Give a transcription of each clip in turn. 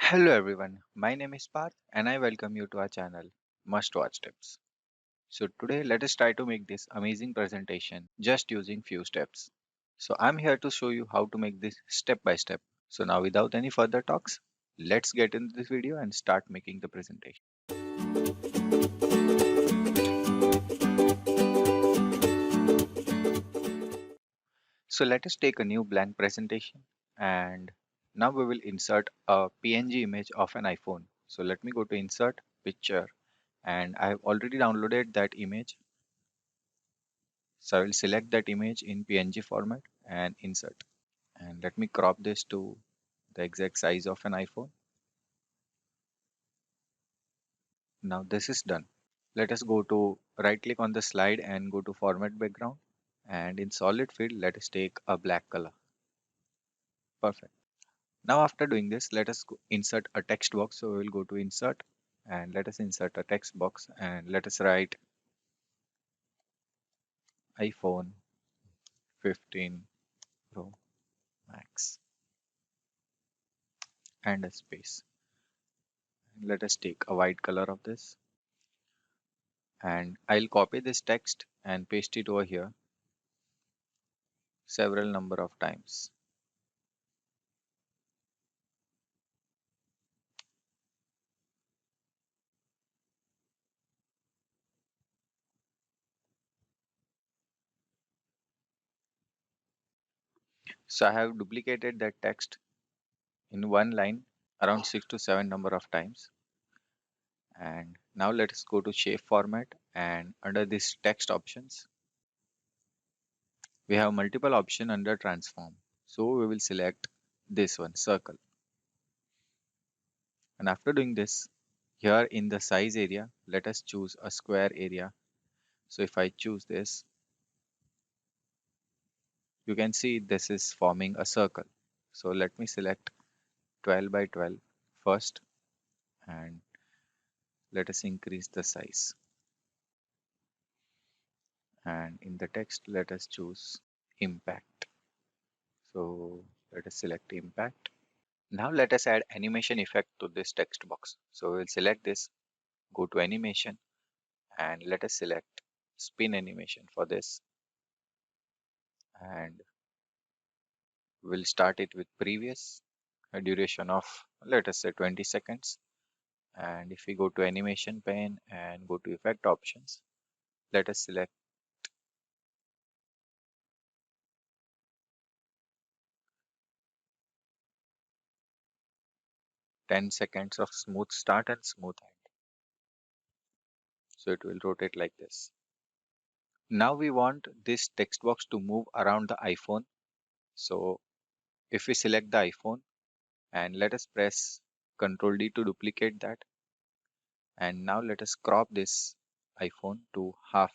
Hello everyone, my name is Parth and I welcome you to our channel Must Watch Tips. So today let us try to make this amazing presentation just using few steps. So I'm here to show you how to make this step by step. So now without any further talks, let's get into this video and start making the presentation. So let us take a new blank presentation and now we will insert a PNG image of an iPhone. So let me go to insert picture and I have already downloaded that image. So I will select that image in PNG format and insert. And let me crop this to the exact size of an iPhone. Now this is done. Let us go to right click on the slide and go to format background. And in solid field, let us take a black color. Perfect. Now after doing this, let us insert a text box. So we will go to insert and let us insert a text box and let us write iPhone 15 Pro Max and a space. Let us take a white color of this and I'll copy this text and paste it over here several number of times. So I have duplicated that text in one line around 6 to 7 number of times. And now let us go to shape format and under this text options, we have multiple option under transform. So we will select this one, circle. And after doing this, here in the size area, let us choose a square area. So if I choose this, you can see this is forming a circle. So let me select 12 by 12 first and let us increase the size. And in the text, let us choose impact. So let us select impact. Now let us add animation effect to this text box. So we'll select this, go to animation and let us select spin animation for this. And we'll start it with previous, a duration of let us say 20 seconds. And if we go to animation pane and go to effect options, let us select 10 seconds of smooth start and smooth end. So it will rotate like this. Now we want this text box to move around the iPhone. So if we select the iPhone and let us press Ctrl D to duplicate that. And now let us crop this iPhone to half.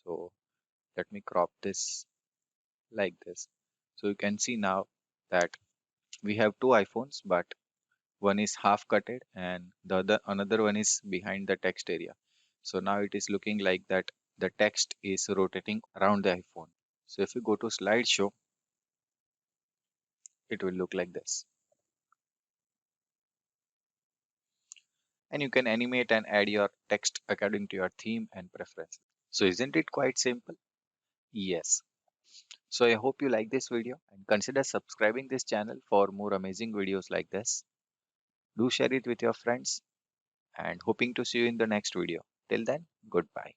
So let me crop this like this. So you can see now that we have two iPhones, but one is half cutted and the other another one is behind the text area. So now it is looking like that the text is rotating around the iPhone. So if we go to slideshow, it will look like this. And you can animate and add your text according to your theme and preferences. So isn't it quite simple? Yes. So I hope you like this video and consider subscribing this channel for more amazing videos like this. Do share it with your friends and hoping to see you in the next video. Till then, goodbye.